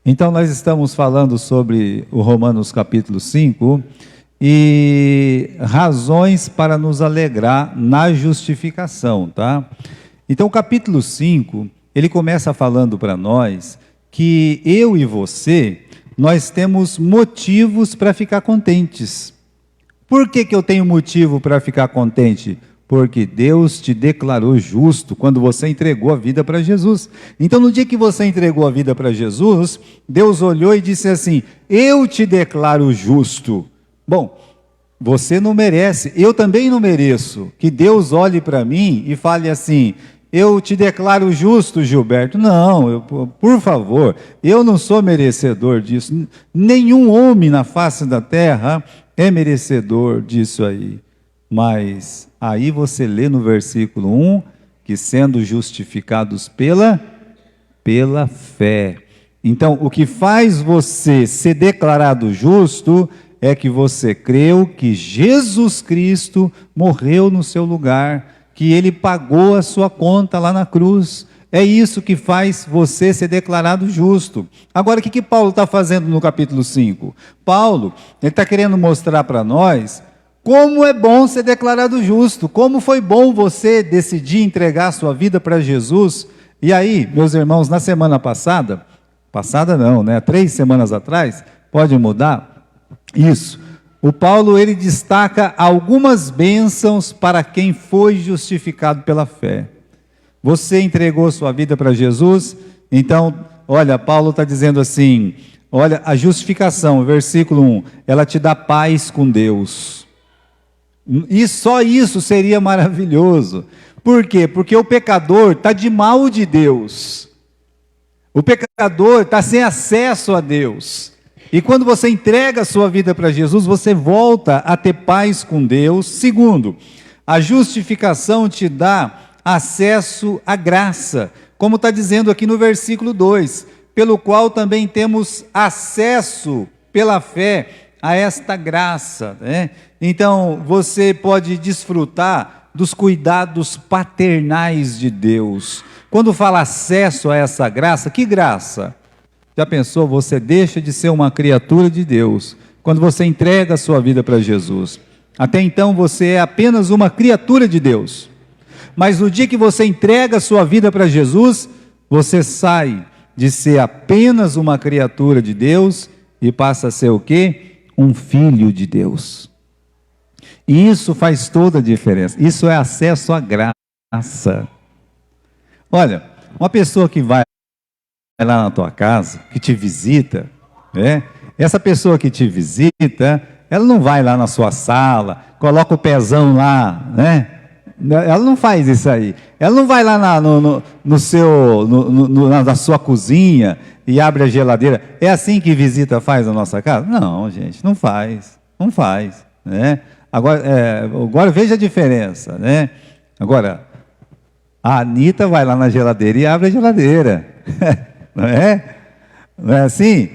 Então nós estamos falando sobre o Romanos capítulo 5 e razões para nos alegrar na justificação, tá? Então o capítulo 5, ele começa falando para nós que eu e você, nós temos motivos para ficar contentes. Por que eu tenho motivo para ficar contente? Porque Deus te declarou justo quando você entregou a vida para Jesus. Então, no dia que você entregou a vida para Jesus, Deus olhou e disse assim: eu te declaro justo. Bom, você não merece, eu também não mereço que Deus olhe para mim e fale assim: eu te declaro justo, Gilberto. Não, por favor, eu não sou merecedor disso. Nenhum homem na face da terra é merecedor disso aí. Mas aí você lê no versículo 1, que sendo justificados pela fé. Então, o que faz você ser declarado justo é que você creu que Jesus Cristo morreu no seu lugar, que Ele pagou a sua conta lá na cruz. É isso que faz você ser declarado justo. Agora, o que Paulo está fazendo no capítulo 5? Paulo, ele está querendo mostrar para nós como é bom ser declarado justo, como foi bom você decidir entregar a sua vida para Jesus. E aí, meus irmãos, na semana passada não, né? 3 semanas atrás, pode mudar? Isso. O Paulo, ele destaca algumas bênçãos para quem foi justificado pela fé. Você entregou sua vida para Jesus, então, olha, Paulo está dizendo assim, olha, a justificação, versículo 1, ela te dá paz com Deus. E só isso seria maravilhoso. Por quê? Porque o pecador está de mal de Deus. O pecador está sem acesso a Deus. E quando você entrega a sua vida para Jesus, você volta a ter paz com Deus. Segundo, a justificação te dá acesso à graça, como está dizendo aqui no versículo 2, pelo qual também temos acesso pela fé a esta graça, né? Então, você pode desfrutar dos cuidados paternais de Deus. Quando fala acesso a essa graça, que graça? Já pensou, você deixa de ser uma criatura de Deus, quando você entrega a sua vida para Jesus. Até então, você é apenas uma criatura de Deus. Mas no dia que você entrega a sua vida para Jesus, você sai de ser apenas uma criatura de Deus e passa a ser o quê? Um filho de Deus. E isso faz toda a diferença. Isso é acesso à graça. Olha, uma pessoa que vai lá na tua casa, que te visita, né? Essa pessoa que te visita, ela não vai lá na sua sala, coloca o pezão lá, né? Ela não faz isso aí. Ela não vai lá na sua cozinha e abre a geladeira. É assim que visita faz na nossa casa? Não, gente, não faz. Não faz, né? Agora veja a diferença, né? Agora, a Anitta vai lá na geladeira e abre a geladeira. Não é? Não é assim?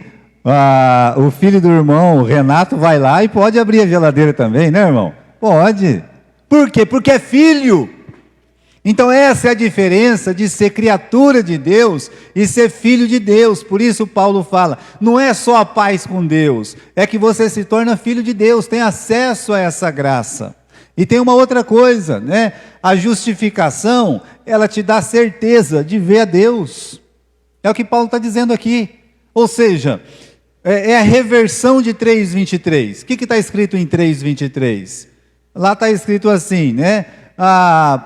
O filho do irmão, o Renato, vai lá e pode abrir a geladeira também, né, irmão? Pode. Por quê? Porque é filho. Então essa é a diferença de ser criatura de Deus e ser filho de Deus. Por isso Paulo fala, não é só a paz com Deus, é que você se torna filho de Deus, tem acesso a essa graça. E tem uma outra coisa, né? A justificação, ela te dá certeza de ver a Deus. É o que Paulo está dizendo aqui. Ou seja, é a reversão de 3:23. O que está escrito em 3:23? Lá está escrito assim, né?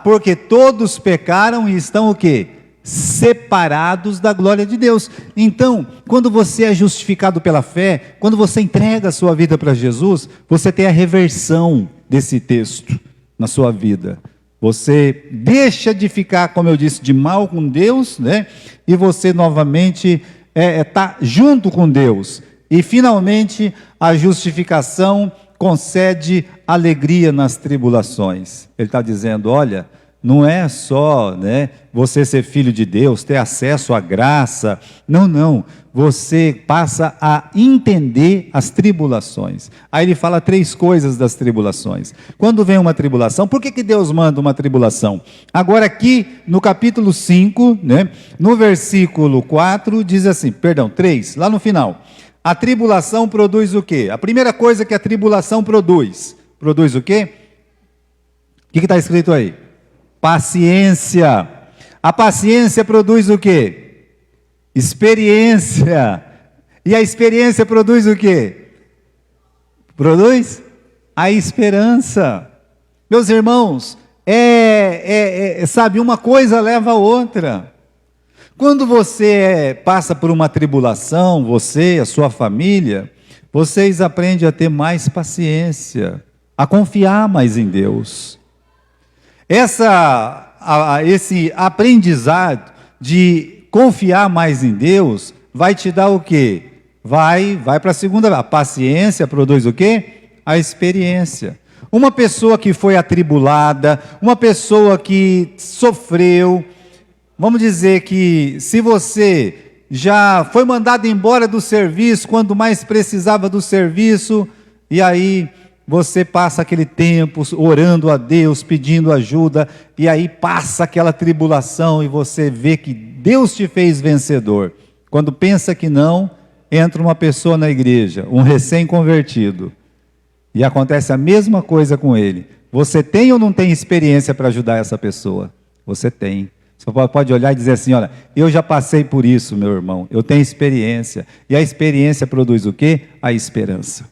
Porque todos pecaram e estão o quê? Separados da glória de Deus. Então, quando você é justificado pela fé, quando você entrega a sua vida para Jesus, você tem a reversão desse texto na sua vida. Você deixa de ficar, como eu disse, de mal com Deus, né? E você novamente está junto com Deus. E finalmente a justificação concede alegria nas tribulações. Ele está dizendo, olha, não é só, né, você ser filho de Deus, ter acesso à graça. Não, não. Você passa a entender as tribulações. Aí ele fala 3 coisas das tribulações. Quando vem uma tribulação, por que Deus manda uma tribulação? Agora aqui no capítulo 5, né, no versículo 4, diz assim, perdão, 3, lá no final. A tribulação produz o quê? A primeira coisa que a tribulação produz o quê? O que está escrito aí? Paciência. A paciência produz o quê? Experiência. E a experiência produz o quê? Produz a esperança. Meus irmãos, sabe, uma coisa leva a outra. Quando você passa por uma tribulação, você, a sua família, vocês aprendem a ter mais paciência, a confiar mais em Deus. Esse aprendizado de confiar mais em Deus vai te dar o quê? Vai para a segunda. A paciência produz o quê? A experiência. Uma pessoa que foi atribulada, uma pessoa que sofreu, vamos dizer que se você já foi mandado embora do serviço quando mais precisava do serviço, e aí você passa aquele tempo orando a Deus, pedindo ajuda, e aí passa aquela tribulação e você vê que Deus te fez vencedor. Quando pensa que não, entra uma pessoa na igreja, um recém-convertido, e acontece a mesma coisa com ele. Você tem ou não tem experiência para ajudar essa pessoa? Você tem. Você pode olhar e dizer assim, olha, eu já passei por isso, meu irmão, eu tenho experiência. E a experiência produz o quê? A esperança.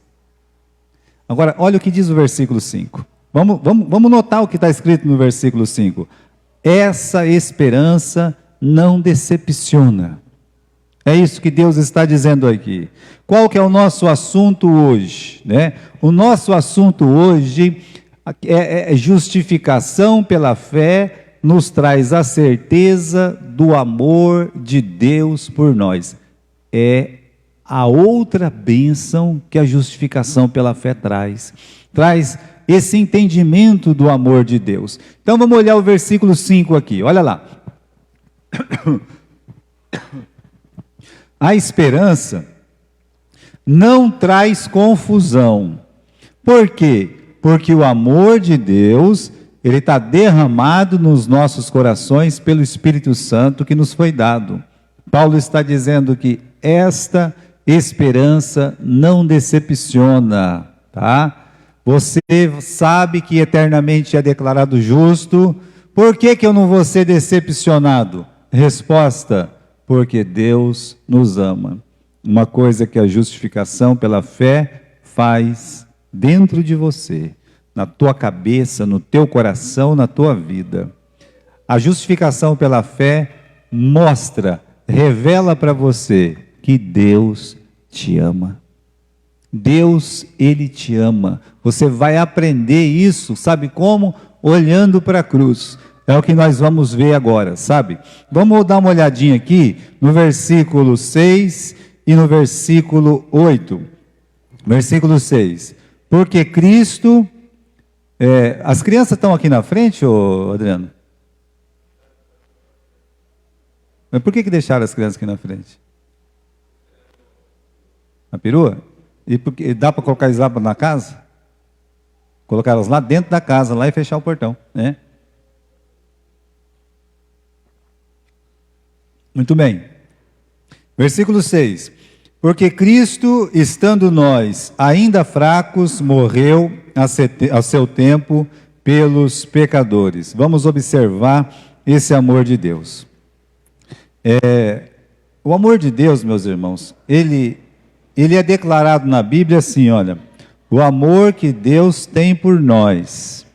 Agora, olha o que diz o versículo 5. Vamos notar o que está escrito no versículo 5. Essa esperança não decepciona. É isso que Deus está dizendo aqui. Qual que é o nosso assunto hoje, né? O nosso assunto hoje é justificação pela fé, nos traz a certeza do amor de Deus por nós. É a outra bênção que a justificação pela fé traz. Traz esse entendimento do amor de Deus. Então vamos olhar o versículo 5 aqui, olha lá. A esperança não traz confusão. Por quê? Porque o amor de Deus, ele está derramado nos nossos corações pelo Espírito Santo que nos foi dado. Paulo está dizendo que esta esperança não decepciona, tá? Você sabe que eternamente é declarado justo. Por que eu não vou ser decepcionado? Resposta: porque Deus nos ama. Uma coisa que a justificação pela fé faz dentro de você, na tua cabeça, no teu coração, na tua vida. A justificação pela fé mostra, revela para você que Deus te ama. Deus, Ele te ama. Você vai aprender isso, sabe como? Olhando para a cruz. É o que nós vamos ver agora, sabe? Vamos dar uma olhadinha aqui no versículo 6 e no versículo 8. Versículo 6. Porque Cristo... as crianças estão aqui na frente, ô Adriano? Mas por que deixaram as crianças aqui na frente? Na perua? E porque dá para colocar eles lá na casa? Colocar elas lá dentro da casa, lá e fechar o portão, né? Muito bem. Versículo 6. Porque Cristo, estando nós ainda fracos, morreu a seu tempo pelos pecadores. Vamos observar esse amor de Deus. O amor de Deus, meus irmãos, ele é declarado na Bíblia assim, olha, o amor que Deus tem por nós.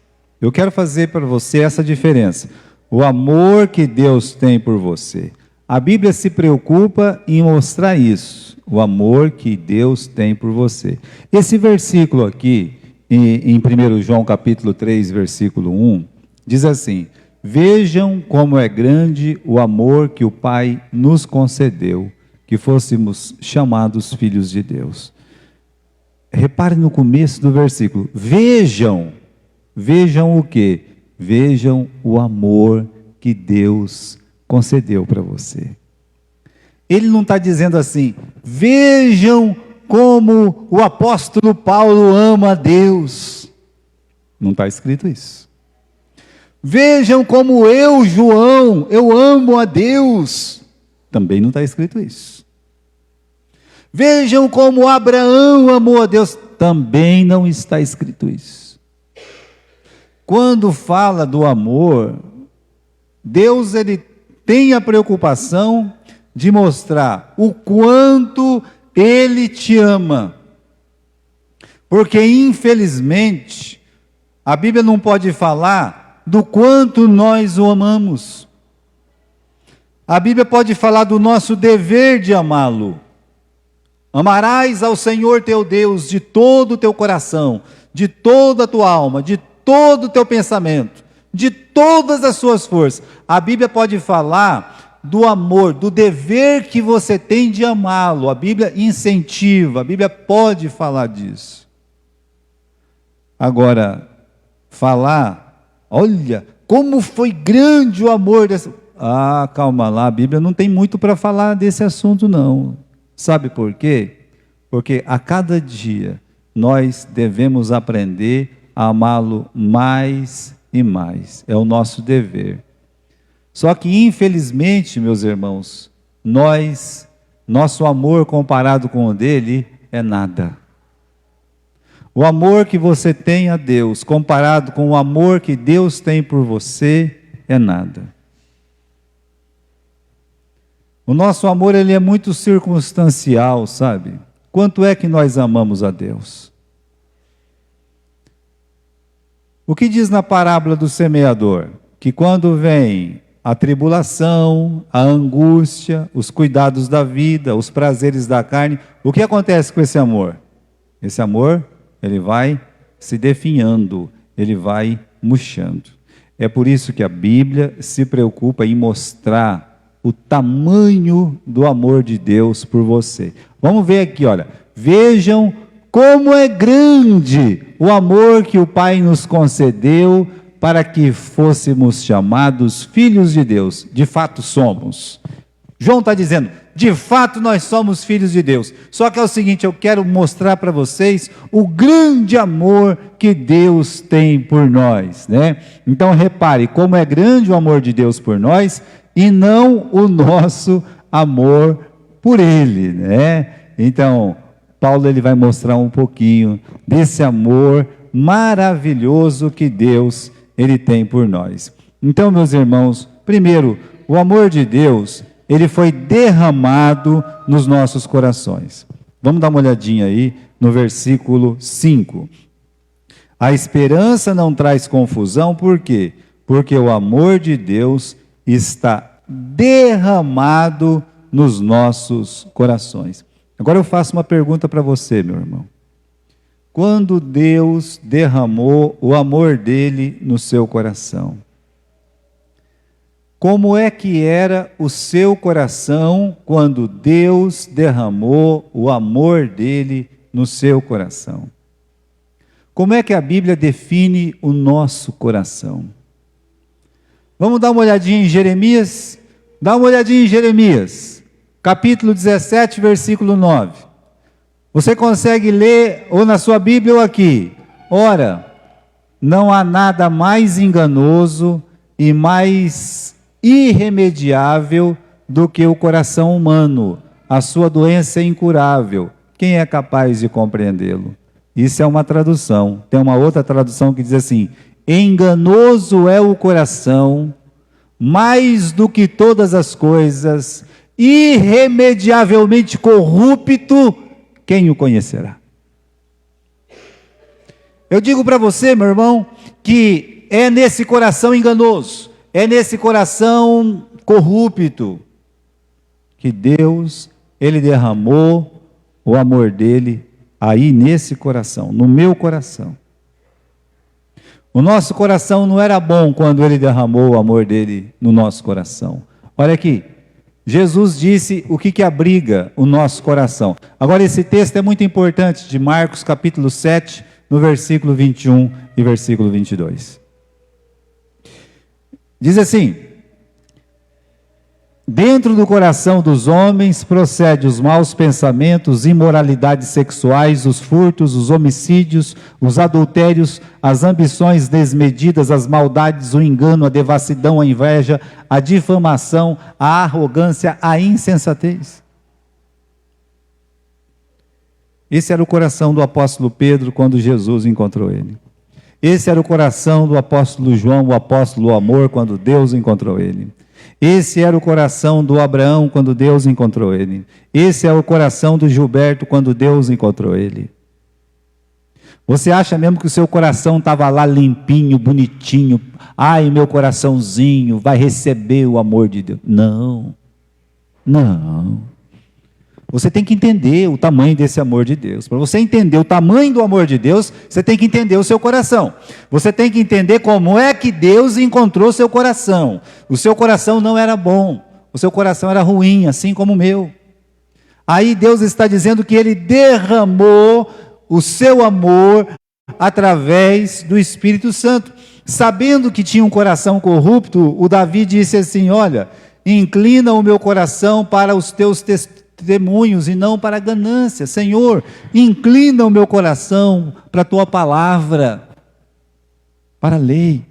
Eu quero fazer para você essa diferença. O amor que Deus tem por você. A Bíblia se preocupa em mostrar isso, o amor que Deus tem por você. Esse versículo aqui, em 1 João capítulo 3, versículo 1, diz assim: vejam como é grande o amor que o Pai nos concedeu, que fôssemos chamados filhos de Deus. Repare no começo do versículo. Vejam o quê? Vejam o amor que Deus concedeu para você. Ele não está dizendo assim, vejam como o apóstolo Paulo ama a Deus. Não está escrito isso. Vejam como eu, João, eu amo a Deus. Também não está escrito isso. Vejam como Abraão amou a Deus. Também não está escrito isso. Quando fala do amor, Deus ele tem a preocupação de mostrar o quanto Ele te ama. Porque, infelizmente, a Bíblia não pode falar do quanto nós o amamos. A Bíblia pode falar do nosso dever de amá-lo. Amarás ao Senhor teu Deus de todo o teu coração, de toda a tua alma, de todo o teu pensamento, de todas as suas forças. A Bíblia pode falar do amor, do dever que você tem de amá-lo. A Bíblia incentiva, a Bíblia pode falar disso. Agora, falar, olha, como foi grande o amor dessa... Ah, calma lá, a Bíblia não tem muito para falar desse assunto não. Sabe por quê? Porque a cada dia nós devemos aprender a amá-lo mais e mais. É o nosso dever. Só que, infelizmente, meus irmãos, nosso amor comparado com o dele é nada. O amor que você tem a Deus, comparado com o amor que Deus tem por você, é nada. O nosso amor, ele é muito circunstancial, sabe? Quanto é que nós amamos a Deus? O que diz na parábola do semeador? Que quando vem a tribulação, a angústia, os cuidados da vida, os prazeres da carne, o que acontece com esse amor? Esse amor, ele vai se definhando, ele vai murchando. É por isso que a Bíblia se preocupa em mostrar o tamanho do amor de Deus por você. Vamos ver aqui, olha. Vejam como é grande o amor que o Pai nos concedeu para que fôssemos chamados filhos de Deus. De fato somos. João está dizendo, de fato nós somos filhos de Deus. Só que é o seguinte, eu quero mostrar para vocês o grande amor que Deus tem por nós, né? Então repare como é grande o amor de Deus por nós e não o nosso amor por Ele, né? Então, Paulo ele vai mostrar um pouquinho desse amor maravilhoso que Deus ele tem por nós. Então, meus irmãos, primeiro, o amor de Deus, ele foi derramado nos nossos corações. Vamos dar uma olhadinha aí no versículo 5. A esperança não traz confusão, por quê? Porque o amor de Deus está derramado nos nossos corações. Agora eu faço uma pergunta para você, meu irmão. Quando Deus derramou o amor dele no seu coração, como é que era o seu coração quando Deus derramou o amor dele no seu coração? Como é que a Bíblia define o nosso coração? Vamos dar uma olhadinha em Jeremias? Dá uma olhadinha em Jeremias, capítulo 17, versículo 9. Você consegue ler ou na sua Bíblia ou aqui? Ora, não há nada mais enganoso e mais irremediável do que o coração humano. A sua doença é incurável. Quem é capaz de compreendê-lo? Isso é uma tradução. Tem uma outra tradução que diz assim: enganoso é o coração, mais do que todas as coisas, irremediavelmente corrupto, quem o conhecerá? Eu digo para você, meu irmão, que é nesse coração enganoso, é nesse coração corrupto, que Deus, Ele derramou o amor dEle aí nesse coração, no meu coração. O nosso coração não era bom quando Ele derramou o amor dEle no nosso coração. Olha aqui, Jesus disse o que abriga o nosso coração. Agora esse texto é muito importante, de Marcos capítulo 7, no versículo 21 e versículo 22. Diz assim: dentro do coração dos homens procede os maus pensamentos, imoralidades sexuais, os furtos, os homicídios, os adultérios, as ambições desmedidas, as maldades, o engano, a devassidão, a inveja, a difamação, a arrogância, a insensatez. Esse era o coração do apóstolo Pedro quando Jesus encontrou ele. Esse era o coração do apóstolo João, o apóstolo amor, quando Deus encontrou ele. Esse era o coração do Abraão quando Deus encontrou ele. Esse é o coração do Gilberto quando Deus encontrou ele. Você acha mesmo que o seu coração estava lá limpinho, bonitinho? Ai, meu coraçãozinho vai receber o amor de Deus. Não, não. Você tem que entender o tamanho desse amor de Deus. Para você entender o tamanho do amor de Deus, você tem que entender o seu coração. Você tem que entender como é que Deus encontrou seu coração. O seu coração não era bom, o seu coração era ruim, assim como o meu. Aí Deus está dizendo que Ele derramou o seu amor através do Espírito Santo. Sabendo que tinha um coração corrupto, o Davi disse assim: olha, inclina o meu coração para os teus testemunhos e não para a ganância. Senhor, inclina o meu coração para a tua palavra, para a lei.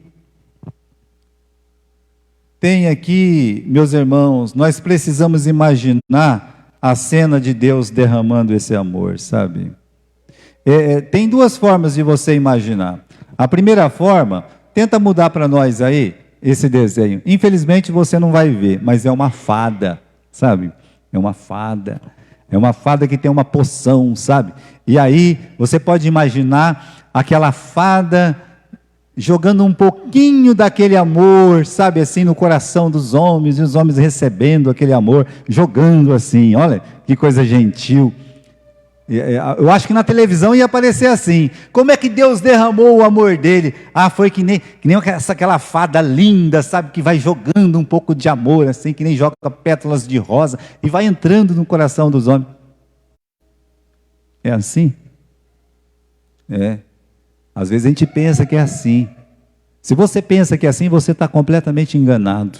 Tem aqui, meus irmãos, nós precisamos imaginar a cena de Deus derramando esse amor, sabe? Tem duas formas de você imaginar. A primeira forma, tenta mudar para nós aí esse desenho. Infelizmente você não vai ver, mas é uma fada, sabe? É uma fada que tem uma poção, sabe? E aí você pode imaginar aquela fada jogando um pouquinho daquele amor, sabe, assim, no coração dos homens, e os homens recebendo aquele amor, jogando assim, olha que coisa gentil. Eu acho que na televisão ia aparecer assim: como é que Deus derramou o amor dele? Ah, foi que nem aquela fada linda, sabe, que vai jogando um pouco de amor, assim, que nem joga pétalas de rosa, e vai entrando no coração dos homens. É assim? Às vezes a gente pensa que é assim. Se você pensa que é assim, você está completamente enganado.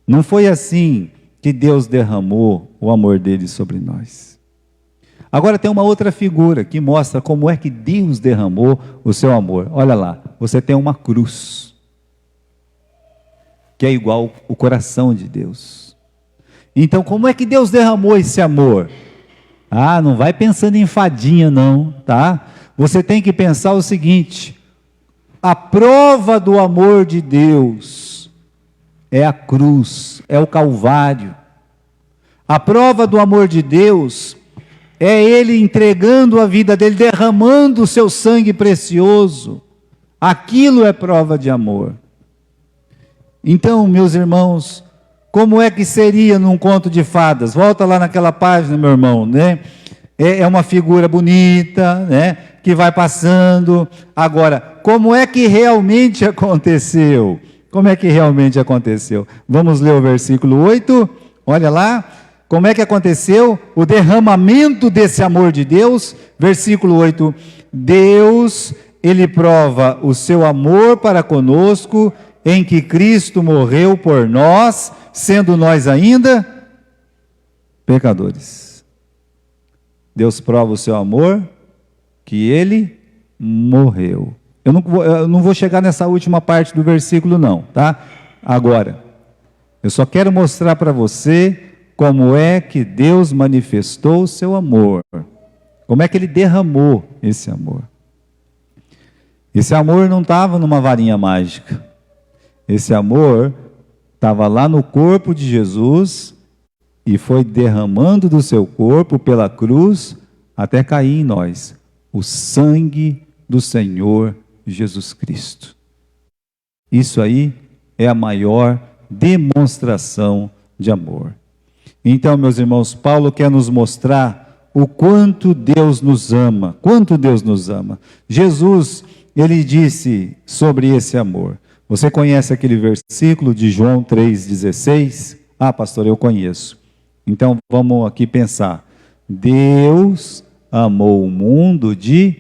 Não foi assim que Deus derramou o amor dele sobre nós. Agora tem uma outra figura que mostra como é que Deus derramou o seu amor. Olha lá, você tem uma cruz, que é igual o coração de Deus. Então, como é que Deus derramou esse amor? Ah, não vai pensando em fadinha não, tá? Você tem que pensar o seguinte: a prova do amor de Deus é a cruz, é o Calvário. A prova do amor de Deus é Ele entregando a vida dele, derramando o seu sangue precioso. Aquilo é prova de amor. Então, meus irmãos, como é que seria num conto de fadas? Volta lá naquela página, meu irmão, né? É uma figura bonita, né? Que vai passando. Agora, como é que realmente aconteceu? Como é que realmente aconteceu? Vamos ler o versículo 8, olha lá. Como é que aconteceu o derramamento desse amor de Deus? Versículo 8: Deus, Ele prova o seu amor para conosco, em que Cristo morreu por nós, sendo nós ainda pecadores. Deus prova o seu amor, que Ele morreu. Eu não vou chegar nessa última parte do versículo não, tá? Agora, eu só quero mostrar para você como é que Deus manifestou o seu amor. Como é que Ele derramou esse amor. Esse amor não estava numa varinha mágica. Esse amor estava lá no corpo de Jesus e foi derramando do seu corpo pela cruz até cair em nós o sangue do Senhor Jesus Cristo. Isso aí é a maior demonstração de amor. Então, meus irmãos, Paulo quer nos mostrar o quanto Deus nos ama, quanto Deus nos ama. Jesus, ele disse sobre esse amor. Você conhece aquele versículo de João 3,16? Ah, pastor, eu conheço. Então, vamos aqui pensar. Deus amou o mundo de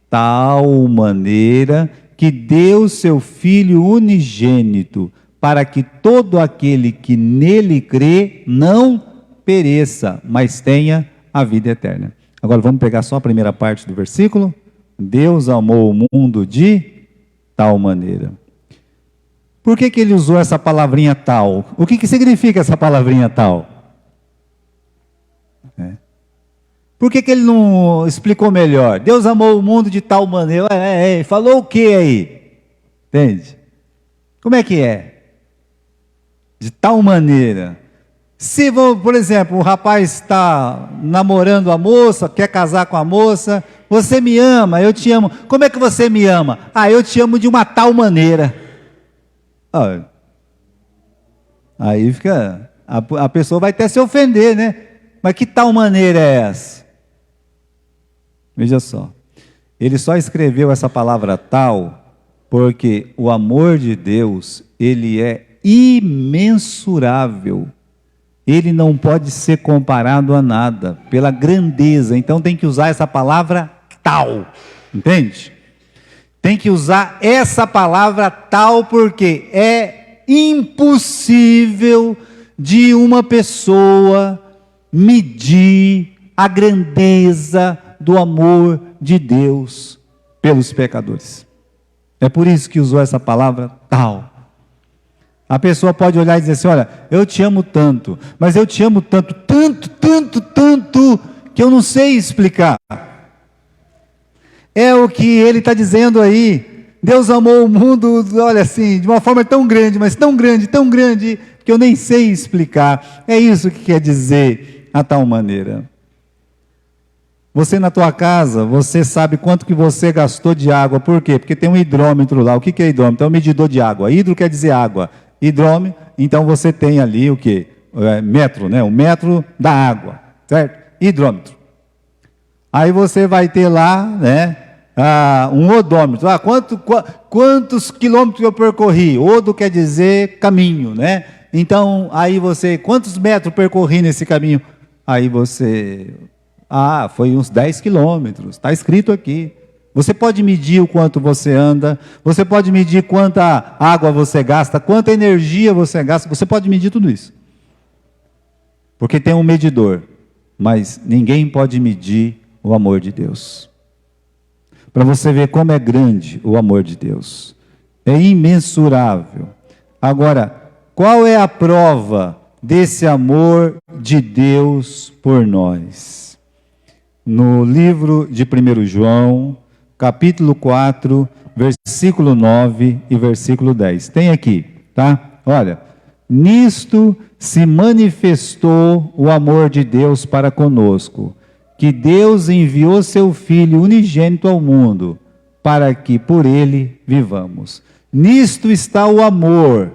tal maneira que deu seu Filho unigênito, para que todo aquele que nele crê não pereça, mas tenha a vida eterna. Agora vamos pegar só a primeira parte do versículo. Deus amou o mundo de tal maneira. Por que ele usou essa palavrinha tal? O que significa essa palavrinha tal? Por que ele não explicou melhor? Deus amou o mundo de tal maneira. Falou o que aí? Entende? Como é que é? De tal maneira. Se, por exemplo, o rapaz está namorando a moça, quer casar com a moça, você me ama, eu te amo. Como é que você me ama? Eu te amo de uma tal maneira. Aí fica, a pessoa vai até se ofender, né? Mas que tal maneira é essa? Veja só, ele só escreveu essa palavra tal, porque o amor de Deus, ele é imensurável. Ele não pode ser comparado a nada, pela grandeza. Então tem que usar essa palavra tal, entende? Tem que usar essa palavra tal, porque é impossível de uma pessoa medir a grandeza do amor de Deus pelos pecadores. É por isso que usou essa palavra tal. A pessoa pode olhar e dizer assim: olha, eu te amo tanto, mas eu te amo tanto, que eu não sei explicar. É o que ele está dizendo aí. Deus amou o mundo, olha assim, de uma forma tão grande, mas tão grande, que eu nem sei explicar. É isso que quer dizer a tal maneira. Você na tua casa, você sabe quanto que você gastou de água. Por quê? Porque tem um hidrômetro lá. O que é hidrômetro? É um medidor de água. Hidro quer dizer água. Hidrômetro, então você tem ali o quê? Metro, né? O metro da água, certo? Hidrômetro. Aí você vai ter lá, né? Um odômetro. Quantos quilômetros eu percorri? Odo quer dizer caminho, né? Então, aí você, quantos metros percorri nesse caminho? Aí você, foi uns 10 quilômetros, está escrito aqui. Você pode medir o quanto você anda, você pode medir quanta água você gasta, quanta energia você gasta, você pode medir tudo isso. Porque tem um medidor, mas ninguém pode medir o amor de Deus. Para você ver como é grande o amor de Deus. É imensurável. Agora, qual é a prova desse amor de Deus por nós? No livro de 1 João, capítulo 4, versículo 9 e versículo 10. Tem aqui, tá? Olha, nisto se manifestou o amor de Deus para conosco, que Deus enviou seu Filho unigênito ao mundo, para que por ele vivamos. Nisto está o amor,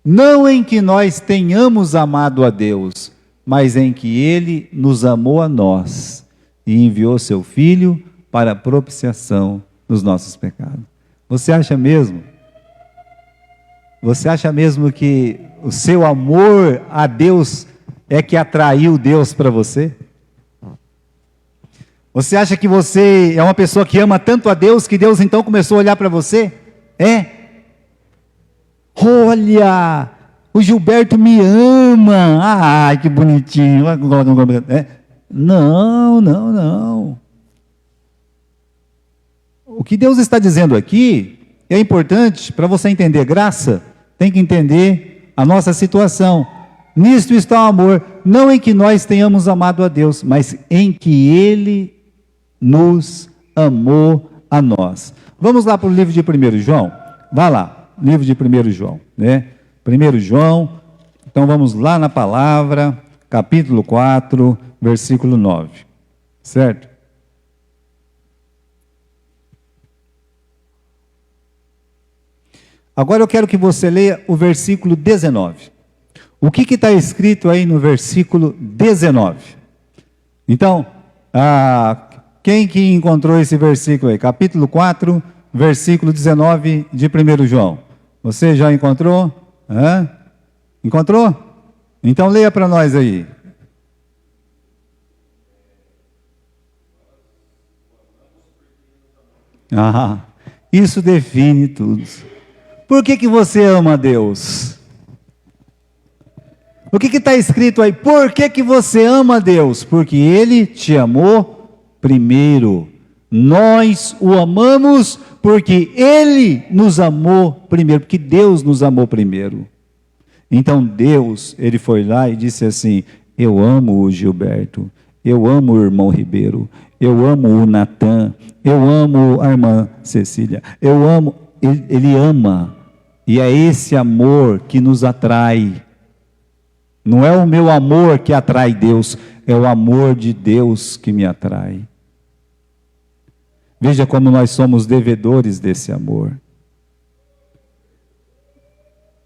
não em que nós tenhamos amado a Deus, mas em que ele nos amou a nós, e enviou seu Filho para a propiciação dos nossos pecados. Você acha mesmo? Você acha mesmo que o seu amor a Deus é que atraiu Deus para você? Você acha que você é uma pessoa que ama tanto a Deus, que Deus então começou a olhar para você? Olha, o Gilberto me ama. Ai, que bonitinho. Não. O que Deus está dizendo aqui é importante para você entender graça, tem que entender a nossa situação. Nisto está o amor, não em que nós tenhamos amado a Deus, mas em que Ele nos amou a nós. Vamos lá para o livro de 1 João? Vá lá, livro de 1 João, né? 1 João, então vamos lá na palavra, capítulo 4, versículo 9, certo? Agora eu quero que você leia o versículo 19. O que está escrito aí no versículo 19? Então, quem que encontrou esse versículo aí? Capítulo 4, versículo 19 de 1 João. Você já encontrou? Encontrou? Então leia para nós aí. Isso define tudo. Por que você ama a Deus? O que está escrito aí? Por que você ama a Deus? Porque Ele te amou primeiro. Nós o amamos porque Ele nos amou primeiro, porque Deus nos amou primeiro. Então Deus, Ele foi lá e disse assim: eu amo o Gilberto, eu amo o irmão Ribeiro, eu amo o Natan, eu amo a irmã Cecília, eu amo, Ele ama, e é esse amor que nos atrai. Não é o meu amor que atrai Deus, é o amor de Deus que me atrai. Veja como nós somos devedores desse amor.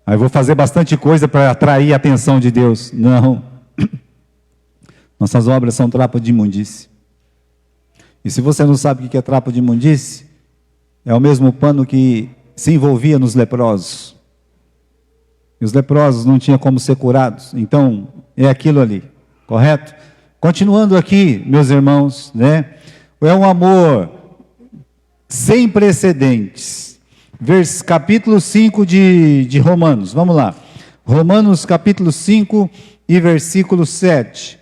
Aí eu vou fazer bastante coisa para atrair a atenção de Deus. Não. Nossas obras são trapo de imundície. E se você não sabe o que é trapo de imundície, é o mesmo pano que se envolvia nos leprosos. E os leprosos não tinham como ser curados. Então, é aquilo ali, correto? Continuando aqui, meus irmãos, né? É um amor sem precedentes. Capítulo 5 de Romanos, vamos lá. Romanos capítulo 5 e versículo 7.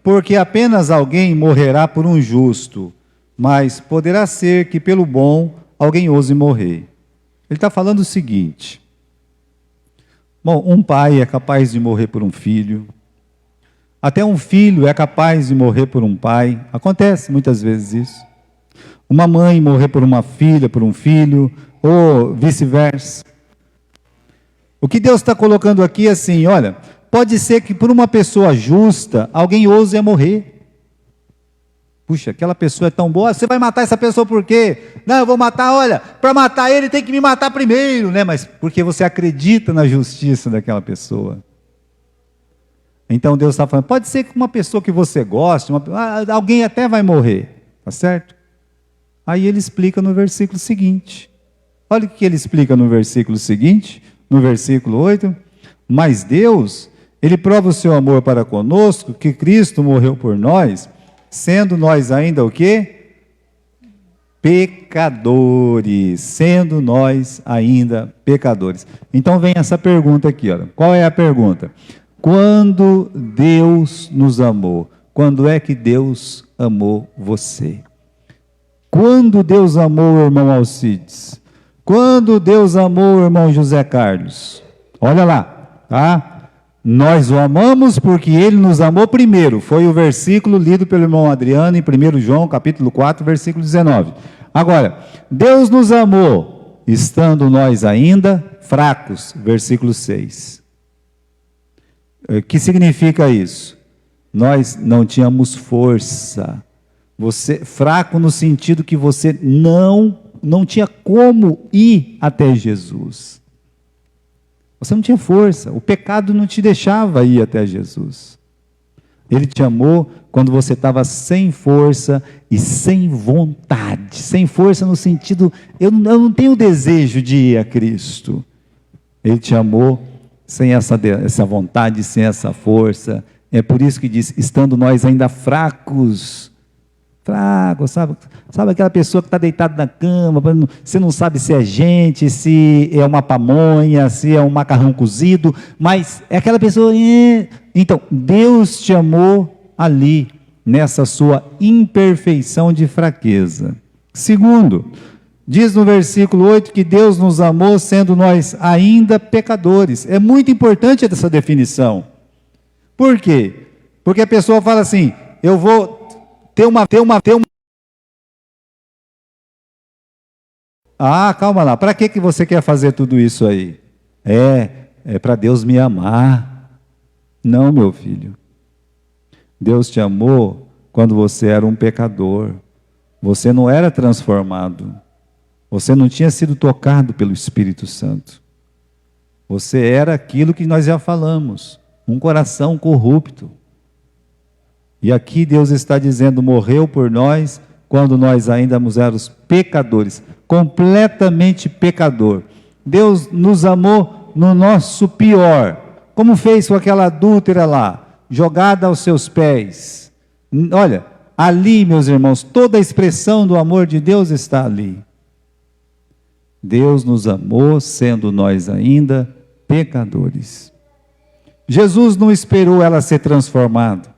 Porque apenas alguém morrerá por um justo, mas poderá ser que pelo bom alguém ouse morrer. Ele está falando o seguinte: bom, um pai é capaz de morrer por um filho, até um filho é capaz de morrer por um pai, acontece muitas vezes isso. Uma mãe morrer por uma filha, por um filho, ou vice-versa. O que Deus está colocando aqui é assim: olha, pode ser que por uma pessoa justa, alguém ouse morrer. Puxa, aquela pessoa é tão boa, você vai matar essa pessoa por quê? Não, eu vou matar, olha, para matar ele tem que me matar primeiro, né? Mas porque você acredita na justiça daquela pessoa. Então Deus está falando, pode ser que uma pessoa que você goste, alguém até vai morrer, tá certo? Aí ele explica no versículo seguinte. Olha o que ele explica no versículo seguinte, no versículo 8. Mas Deus, Ele prova o seu amor para conosco, que Cristo morreu por nós, sendo nós ainda o quê? Pecadores. Sendo nós ainda pecadores. Então vem essa pergunta aqui, olha. Qual é a pergunta? Quando Deus nos amou? Quando é que Deus amou você? Quando Deus amou o irmão Alcides? Quando Deus amou o irmão José Carlos? Olha lá, tá? Nós o amamos porque Ele nos amou primeiro. Foi o versículo lido pelo irmão Adriano em 1 João, capítulo 4, versículo 19. Agora, Deus nos amou, estando nós ainda fracos, versículo 6. O que significa isso? Nós não tínhamos força. Você fraco no sentido que você não tinha como ir até Jesus. Você não tinha força, o pecado não te deixava ir até Jesus. Ele te amou quando você estava sem força e sem vontade. Sem força no sentido, eu não tenho desejo de ir a Cristo. Ele te amou sem essa vontade, sem essa força. É por isso que diz, estando nós ainda fracos, sabe aquela pessoa que está deitada na cama, você não sabe se é gente, se é uma pamonha, se é um macarrão cozido, mas é aquela pessoa, então, Deus te amou ali, nessa sua imperfeição de fraqueza. Segundo, diz no versículo 8 que Deus nos amou sendo nós ainda pecadores. É muito importante essa definição. Por quê? Porque a pessoa fala assim, eu vou ter uma... Ah, calma lá, para que você quer fazer tudo isso aí? É para Deus me amar. Não, meu filho. Deus te amou quando você era um pecador. Você não era transformado. Você não tinha sido tocado pelo Espírito Santo. Você era aquilo que nós já falamos, um coração corrupto. E aqui Deus está dizendo, morreu por nós, quando nós ainda éramos pecadores, completamente pecador. Deus nos amou no nosso pior, como fez com aquela adúltera lá, jogada aos seus pés. Olha, ali, meus irmãos, toda a expressão do amor de Deus está ali. Deus nos amou, sendo nós ainda pecadores. Jesus não esperou ela ser transformada.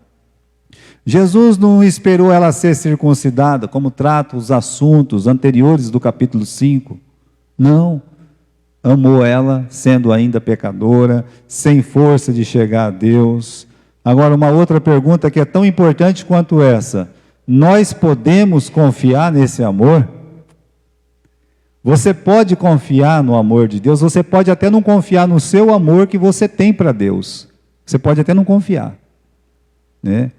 Jesus não esperou ela ser circuncidada, como trata os assuntos anteriores do capítulo 5. Não. Amou ela, sendo ainda pecadora, sem força de chegar a Deus. Agora, uma outra pergunta que é tão importante quanto essa: nós podemos confiar nesse amor? Você pode confiar no amor de Deus, você pode até não confiar no seu amor que você tem para Deus. Você pode até não confiar, né?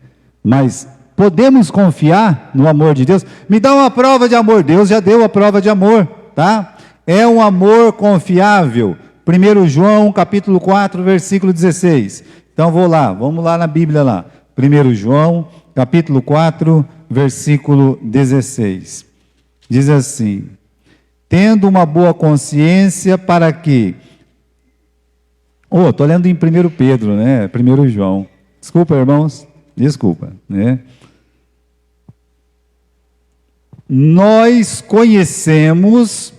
Mas podemos confiar no amor de Deus? Me dá uma prova de amor. Deus já deu a prova de amor, tá? É um amor confiável. 1 João capítulo 4, versículo 16. Então vamos lá na Bíblia lá. 1 João capítulo 4, versículo 16. Diz assim: tendo uma boa consciência para que... estou lendo em 1 Pedro, né? 1 João. Desculpa, irmãos. Desculpa, né? Nós conhecemos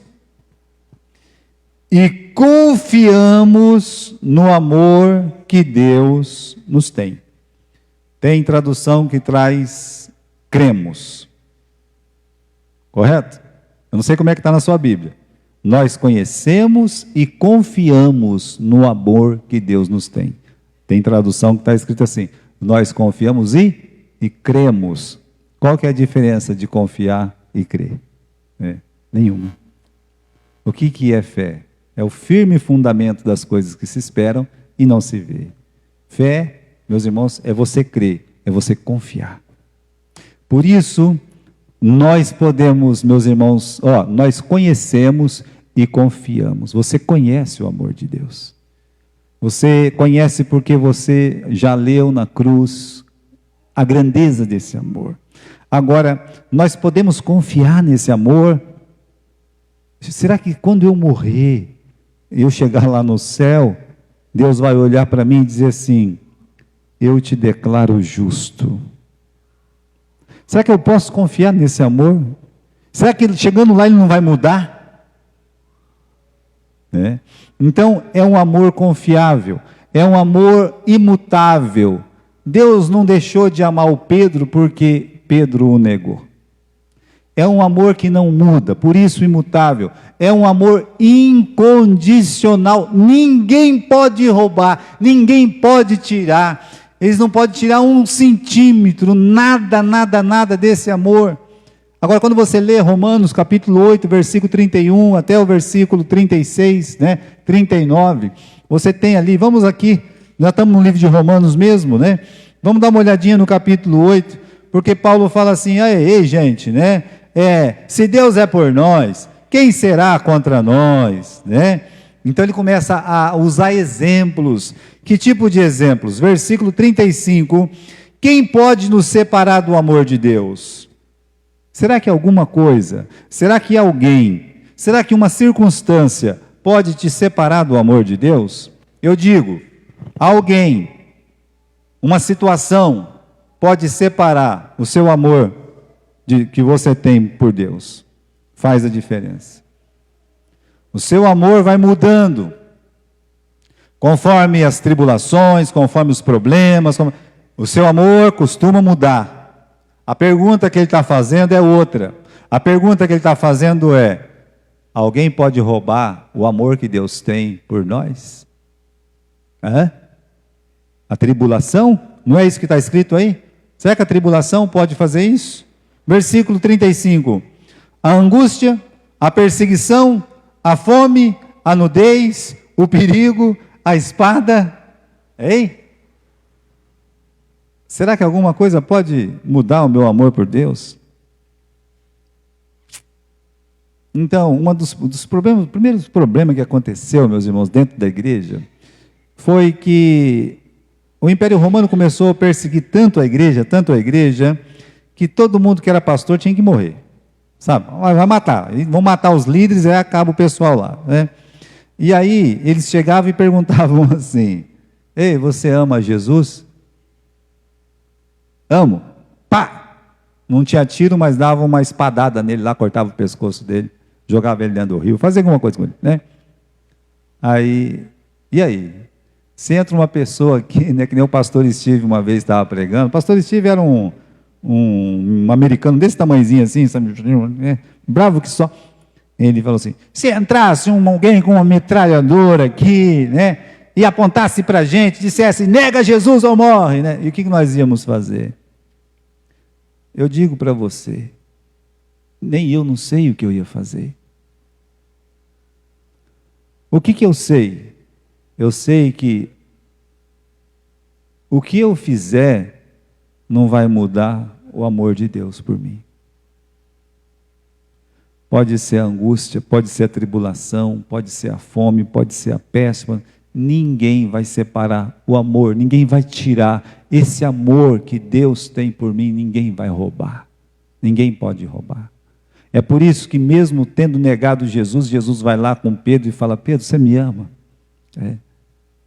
e confiamos no amor que Deus nos tem. Tem tradução que traz cremos. Correto? Eu não sei como é que está na sua Bíblia. Nós conhecemos e confiamos no amor que Deus nos tem. Tem tradução que está escrito assim: nós confiamos e cremos. Qual que é a diferença de confiar e crer? Nenhuma. O que é fé? É o firme fundamento das coisas que se esperam e não se vê. Fé, meus irmãos, é você crer, é você confiar. Por isso, nós podemos, meus irmãos, nós conhecemos e confiamos. Você conhece o amor de Deus. Você conhece porque você já leu na cruz a grandeza desse amor. Agora, nós podemos confiar nesse amor? Será que quando eu morrer, eu chegar lá no céu, Deus vai olhar para mim e dizer assim: eu te declaro justo? Será que eu posso confiar nesse amor? Será que chegando lá ele não vai mudar? Então, é um amor confiável, é um amor imutável. Deus não deixou de amar o Pedro porque Pedro o negou. É um amor que não muda, por isso imutável. É um amor incondicional. Ninguém pode roubar, ninguém pode tirar. Eles não podem tirar 1 centímetro, nada desse amor. Agora, quando você lê Romanos capítulo 8, versículo 31 até o versículo 36, 39, você tem ali, vamos aqui, já estamos no livro de Romanos mesmo, vamos dar uma olhadinha no capítulo 8, porque Paulo fala assim: ei gente, se Deus é por nós, quem será contra nós? Então ele começa a usar exemplos. Que tipo de exemplos? Versículo 35, quem pode nos separar do amor de Deus? Será que alguma coisa, será que alguém, será que uma circunstância pode te separar do amor de Deus? Eu digo, alguém, uma situação pode separar o seu amor que você tem por Deus. Faz a diferença. O seu amor vai mudando conforme as tribulações, conforme os problemas. O seu amor costuma mudar. A pergunta que ele está fazendo é outra. A pergunta que ele está fazendo é: alguém pode roubar o amor que Deus tem por nós? A tribulação? Não é isso que está escrito aí? Será que a tribulação pode fazer isso? Versículo 35. A angústia, a perseguição, a fome, a nudez, o perigo, a espada. Será que alguma coisa pode mudar o meu amor por Deus? Então, um dos problemas, o primeiro problema que aconteceu, meus irmãos, dentro da igreja, foi que o Império Romano começou a perseguir tanto a igreja, que todo mundo que era pastor tinha que morrer. Sabe? Vai matar, vão matar os líderes, aí acaba o pessoal lá. E aí, eles chegavam e perguntavam assim: ei, você ama Jesus? Amo. Pá! Não tinha tiro, mas dava uma espadada nele lá, cortava o pescoço dele. jogava ele dentro do rio, fazia alguma coisa com ele, né? Aí, e aí? Se entra uma pessoa aqui, né, que nem o pastor Steve uma vez estava pregando. O pastor Steve era um americano desse tamanhozinho assim, sabe, né, bravo que só. Ele falou assim: se entrasse alguém com uma metralhadora aqui, né, e apontasse para a gente, dissesse, nega Jesus ou morre, né? E o que nós íamos fazer? Eu digo para você, nem eu não sei o que eu ia fazer. O que eu sei? Eu sei que o que eu fizer não vai mudar o amor de Deus por mim. Pode ser a angústia, pode ser a tribulação, pode ser a fome, pode ser a peste. Ninguém vai separar o amor, ninguém vai tirar esse amor que Deus tem por mim, ninguém vai roubar. Ninguém pode roubar. É por isso que mesmo tendo negado Jesus, Jesus vai lá com Pedro e fala: Pedro, você me ama?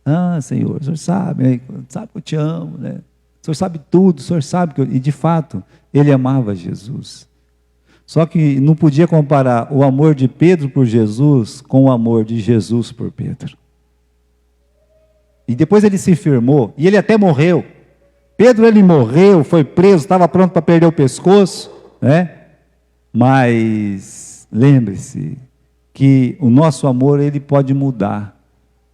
Ah, Senhor, o Senhor sabe que eu te amo, né? O Senhor sabe tudo, o Senhor sabe que eu... E de fato, ele amava Jesus. Só que não podia comparar o amor de Pedro por Jesus com o amor de Jesus por Pedro. E depois ele se firmou, e ele até morreu. Pedro, ele morreu, foi preso, estava pronto para perder o pescoço, né? Mas lembre-se que o nosso amor, ele pode mudar,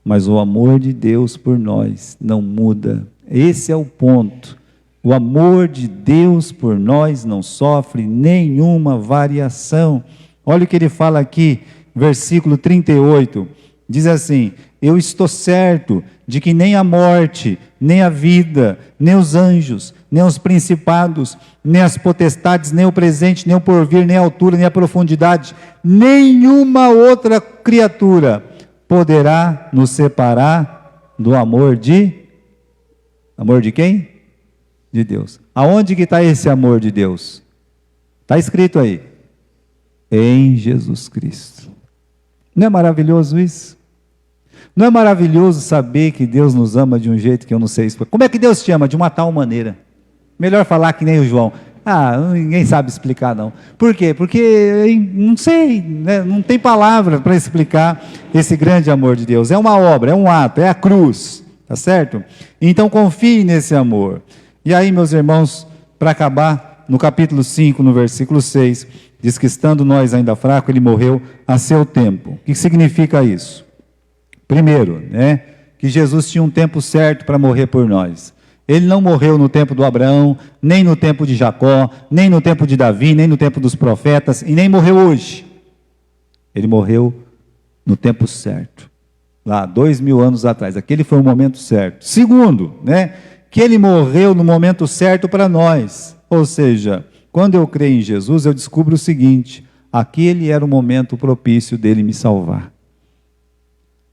mas o amor de Deus por nós não muda. Esse é o ponto. O amor de Deus por nós não sofre nenhuma variação. Olha o que ele fala aqui, versículo 38, diz assim: eu estou certo de que nem a morte, nem a vida, nem os anjos, nem os principados, nem as potestades, nem o presente, nem o porvir, nem a altura, nem a profundidade, nenhuma outra criatura poderá nos separar do amor de... Amor de quem? De Deus. Aonde que está esse amor de Deus? Está escrito aí: em Jesus Cristo. Não é maravilhoso isso? Não é maravilhoso saber que Deus nos ama de um jeito que eu não sei explicar? Como é que Deus te ama? De uma tal maneira. Melhor falar que nem o João. Ninguém sabe explicar não. Por quê? Porque não sei, né? Não tem palavra para explicar esse grande amor de Deus. É uma obra, é um ato, é a cruz, tá certo? Então confie nesse amor. E aí, meus irmãos, para acabar, no capítulo 5, no versículo 6, diz que estando nós ainda fracos, ele morreu a seu tempo. O que significa isso? Primeiro, né, que Jesus tinha um tempo certo para morrer por nós. Ele não morreu no tempo do Abraão, nem no tempo de Jacó, nem no tempo de Davi, nem no tempo dos profetas, e nem morreu hoje. Ele morreu no tempo certo, lá 2000 anos atrás. Aquele foi o momento certo. Segundo, né, que ele morreu no momento certo para nós. Ou seja, quando eu creio em Jesus, eu descubro o seguinte: aquele era o momento propício dele me salvar.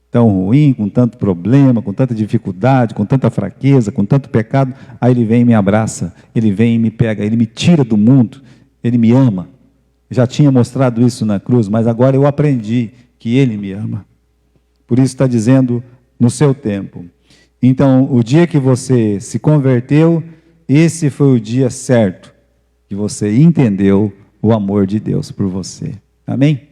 Tão ruim, com tanto problema, com tanta dificuldade, com tanta fraqueza, com tanto pecado, aí ele vem e me abraça, ele vem e me pega, ele me tira do mundo, ele me ama. Já tinha mostrado isso na cruz, mas agora eu aprendi que ele me ama. Por isso está dizendo no seu tempo. Então, o dia que você se converteu, esse foi o dia certo que você entendeu o amor de Deus por você. Amém?